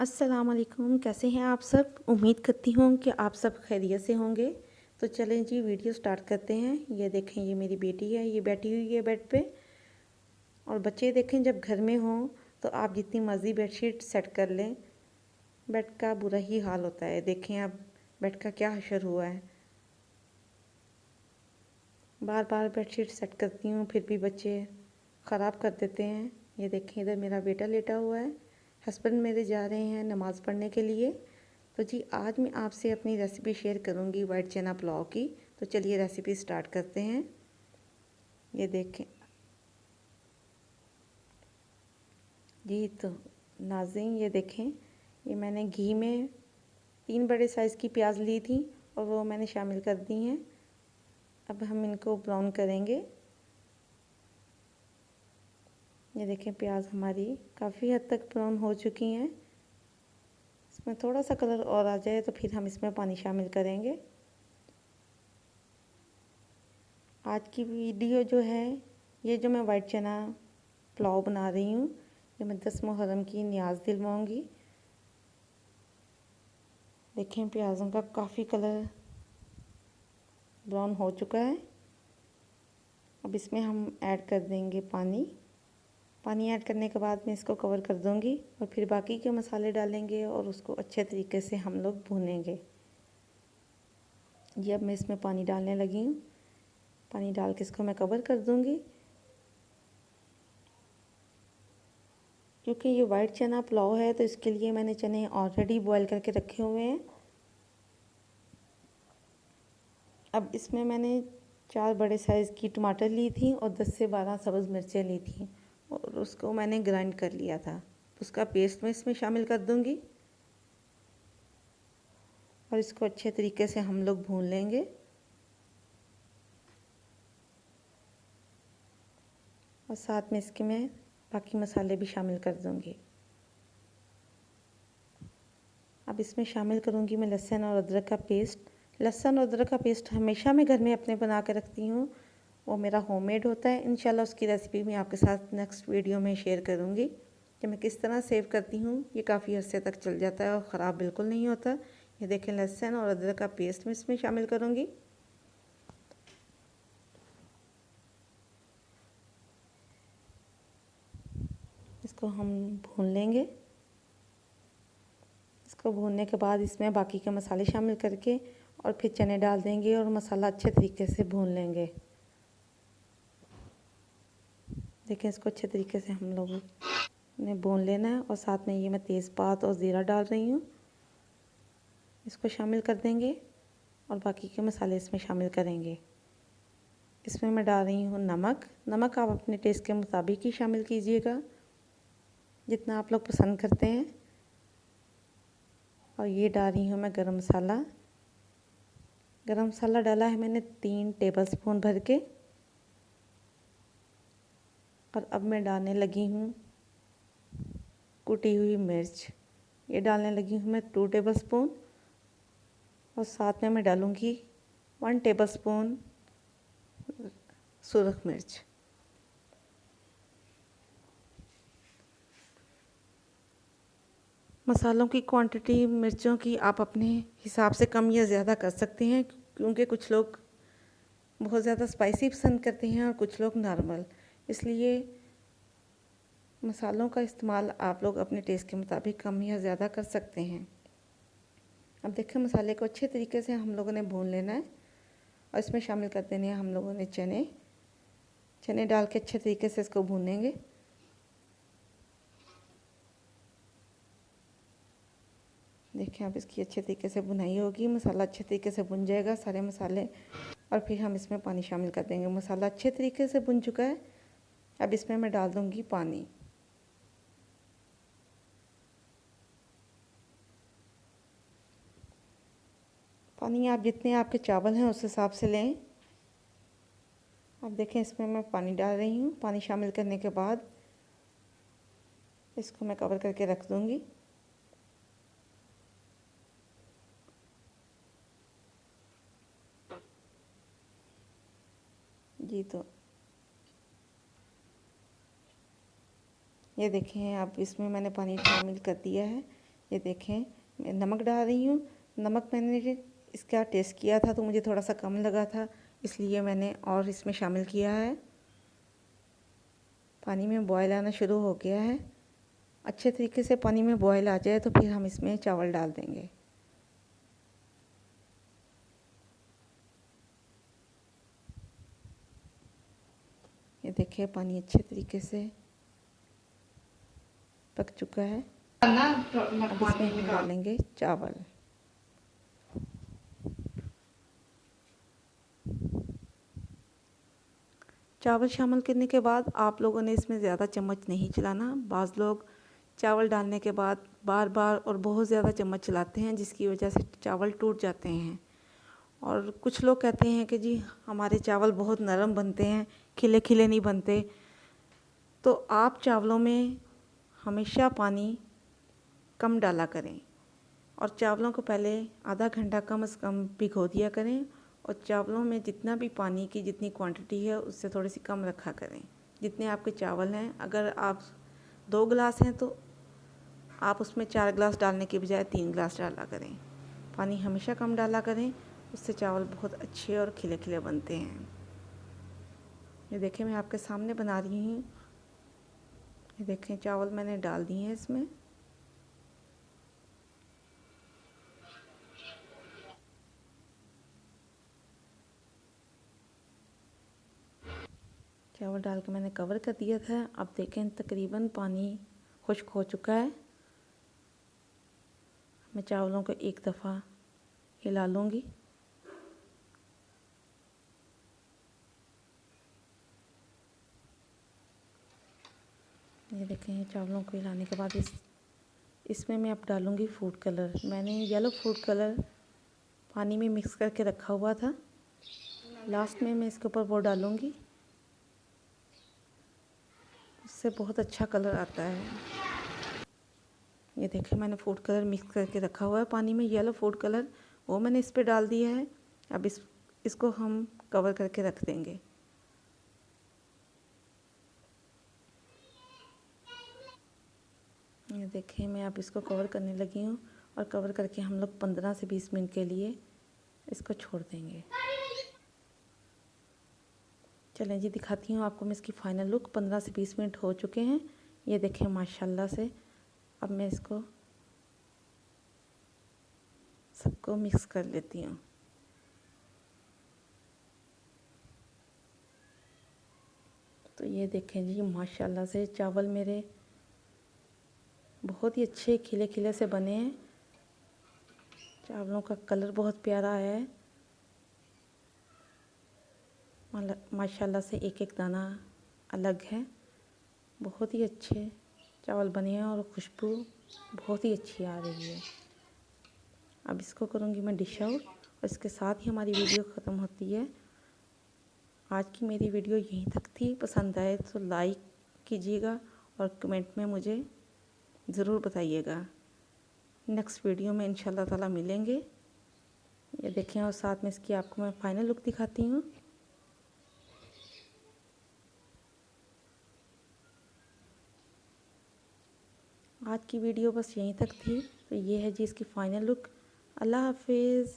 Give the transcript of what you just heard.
अस्सलाम वालेकुम। कैसे हैं आप सब? उम्मीद करती हूँ कि आप सब खैरियत से होंगे। तो चलें जी, वीडियो स्टार्ट करते हैं। ये देखें, ये मेरी बेटी है, ये बैठी हुई है बेड पे। और बच्चे देखें, जब घर में हों तो आप जितनी मर्ज़ी बेडशीट सेट कर लें, बेड का बुरा ही हाल होता है। देखें अब बेड का क्या हशर हुआ है। बार बार बेडशीट सेट करती हूँ, फिर भी बच्चे ख़राब कर देते हैं। ये देखें, इधर मेरा बेटा लेटा हुआ है। हस्बैंड मेरे जा रहे हैं नमाज़ पढ़ने के लिए। तो जी, आज मैं आपसे अपनी रेसिपी शेयर करूंगी वाइट चना पुलाव की। तो चलिए रेसिपी स्टार्ट करते हैं। ये देखें जी, तो नाज़रीन ये देखें, ये मैंने घी में 3 बड़े साइज़ की प्याज ली थी और वो मैंने शामिल कर दी हैं। अब हम इनको ब्राउन करेंगे। ये देखें, प्याज हमारी काफ़ी हद तक ब्राउन हो चुकी हैं। इसमें थोड़ा सा कलर और आ जाए तो फिर हम इसमें पानी शामिल करेंगे। आज की वीडियो जो है, ये जो मैं वाइट चना पुलाव बना रही हूँ, ये मैं 10 मुहर्रम की नियाज़ दिलवाऊँगी। देखें, प्याज़ों का काफ़ी कलर ब्राउन हो चुका है। अब इसमें हम ऐड कर देंगे पानी। पानी ऐड करने के बाद मैं इसको कवर कर दूँगी और फिर बाकी के मसाले डालेंगे और उसको अच्छे तरीके से हम लोग भूनेंगे। ये अब मैं इसमें पानी डालने लगी हूँ। पानी डाल के इसको मैं कवर कर दूँगी। क्योंकि ये वाइट चना पुलाव है तो इसके लिए मैंने चने ऑलरेडी बॉईल करके रखे हुए हैं। अब इसमें मैंने 4 बड़े साइज़ की टमाटर ली थी और 10 से 12 सब्ज़ मिर्चें ली थी और उसको मैंने ग्राइंड कर लिया था। उसका पेस्ट मैं इसमें शामिल कर दूँगी और इसको अच्छे तरीके से हम लोग भून लेंगे। और साथ में इसके मैं बाकी मसाले भी शामिल कर दूँगी। अब इसमें शामिल करूँगी मैं लहसुन और अदरक का पेस्ट। लहसुन और अदरक का पेस्ट हमेशा मैं घर में अपने बना कर रखती हूँ। वो मेरा होममेड होता है। इंशाल्लाह उसकी रेसिपी मैं आपके साथ नेक्स्ट वीडियो में शेयर करूँगी कि मैं किस तरह सेव करती हूँ। ये काफ़ी अरसे तक चल जाता है और ख़राब बिल्कुल नहीं होता। ये देखें, लहसुन और अदरक का पेस्ट मैं इसमें शामिल करूँगी। इसको हम भून लेंगे। इसको भूनने के बाद इसमें बाकी के मसाले शामिल करके और फिर चने डाल देंगे और मसाला अच्छे तरीके से भून लेंगे। देखें, इसको अच्छे तरीके से हम लोगों ने भून लेना है। और साथ में ये मैं तेज़पात और ज़ीरा डाल रही हूँ, इसको शामिल कर देंगे और बाकी के मसाले इसमें शामिल करेंगे। इसमें मैं डाल रही हूँ नमक। नमक आप अपने टेस्ट के मुताबिक ही शामिल कीजिएगा, जितना आप लोग पसंद करते हैं। और ये डाल रही हूँ मैं गरम मसाला। गरम मसाला डाला है मैंने 3 टेबलस्पून भर के। और अब मैं डालने लगी हूँ कुटी हुई मिर्च। ये डालने लगी हूँ मैं 2 टेबलस्पून। और साथ में मैं डालूँगी 1 टेबलस्पून सुरख मिर्च। मसालों की क्वांटिटी मिर्चों की आप अपने हिसाब से कम या ज़्यादा कर सकते हैं, क्योंकि कुछ लोग बहुत ज़्यादा स्पाइसी पसंद करते हैं और कुछ लोग नॉर्मल। इसलिए मसालों का इस्तेमाल आप लोग अपने टेस्ट के मुताबिक कम या ज़्यादा कर सकते हैं। अब देखें, मसाले को अच्छे तरीके से हम लोगों ने भून लेना है और इसमें शामिल कर देने हैं हम लोगों ने चने। चने डाल के अच्छे तरीके से इसको भूनेंगे। देखें, अब इसकी अच्छे तरीके से भुनाई होगी। मसाला अच्छे तरीके से भुन जाएगा, सारे मसाले। और फिर हम इसमें पानी शामिल कर देंगे। मसाला अच्छे तरीके से भुन चुका है। अब इसमें मैं डाल दूँगी पानी। पानी आप जितने आपके चावल हैं उस हिसाब से लें। अब देखें, इसमें मैं पानी डाल रही हूँ। पानी शामिल करने के बाद इसको मैं कवर करके रख दूँगी। जी, तो ये देखें, अब इसमें मैंने पानी शामिल कर दिया है। ये देखें मैं नमक डाल रही हूँ। नमक मैंने इसका टेस्ट किया था तो मुझे थोड़ा सा कम लगा था, इसलिए मैंने और इसमें शामिल किया है। पानी में बॉयल आना शुरू हो गया है। अच्छे तरीके से पानी में बॉयल आ जाए तो फिर हम इसमें चावल डाल देंगे। ये देखिए पानी अच्छे तरीके से पक चुका है। अब इसमें हम डालेंगे चावल। चावल शामिल करने के बाद आप लोगों ने इसमें ज़्यादा चम्मच नहीं चलाना। बाज़ लोग चावल डालने के बाद बार बार और बहुत ज़्यादा चम्मच चलाते हैं, जिसकी वजह से चावल टूट जाते हैं। और कुछ लोग कहते हैं कि जी हमारे चावल बहुत नरम बनते हैं, खिले खिले नहीं बनते। तो आप चावलों में हमेशा पानी कम डाला करें और चावलों को पहले आधा घंटा कम से कम भिगो दिया करें। और चावलों में जितना भी पानी की जितनी क्वांटिटी है उससे थोड़ी सी कम रखा करें। जितने आपके चावल हैं, अगर आप 2 गिलास हैं तो आप उसमें 4 गिलास डालने के बजाय 3 गिलास डाला करें। पानी हमेशा कम डाला करें, उससे चावल बहुत अच्छे और खिले खिले बनते हैं। ये देखें मैं आपके सामने बना रही हूँ। ये देखें चावल मैंने डाल दिए हैं इसमें। चावल डाल के मैंने कवर कर दिया था। अब देखें तकरीबन पानी खुश्क हो चुका है। मैं चावलों को एक दफ़ा हिला लूँगी। ये देखें चावलों को हिलाने के बाद इसमें मैं अब डालूँगी फूड कलर। मैंने येलो फूड कलर पानी में मिक्स करके रखा हुआ था। लास्ट में मैं इसके ऊपर वो डालूँगी, उससे बहुत अच्छा कलर आता है। ये देखें मैंने फूड कलर मिक्स करके रखा हुआ है पानी में, येलो फूड कलर, वो मैंने इस पे डाल दिया है। अब इसको हम कवर करके रख देंगे। ये देखें मैं अब इसको कवर करने लगी हूँ और कवर करके हम लोग 15 से 20 मिनट के लिए इसको छोड़ देंगे। चलें जी दिखाती हूँ आपको मैं इसकी फ़ाइनल लुक। 15 से 20 मिनट हो चुके हैं। ये देखें माशाल्लाह से। अब मैं इसको सबको मिक्स कर लेती हूँ। तो ये देखें जी माशाल्लाह से चावल मेरे बहुत ही अच्छे खिले खिले से बने हैं। चावलों का कलर बहुत प्यारा आया है। माशाल्लाह से एक एक दाना अलग है। बहुत ही अच्छे चावल बने हैं और खुशबू बहुत ही अच्छी आ रही है। अब इसको करूँगी मैं डिश आउट और इसके साथ ही हमारी वीडियो ख़त्म होती है। आज की मेरी वीडियो यहीं तक थी। पसंद आए तो लाइक कीजिएगा और कमेंट में मुझे ज़रूर बताइएगा। नेक्स्ट वीडियो में इंशाल्लाह ताला मिलेंगे। ये देखें और साथ में इसकी आपको मैं फ़ाइनल लुक दिखाती हूँ। आज की वीडियो बस यहीं तक थी। तो ये है जी इसकी फ़ाइनल लुक। अल्लाह हाफिज़।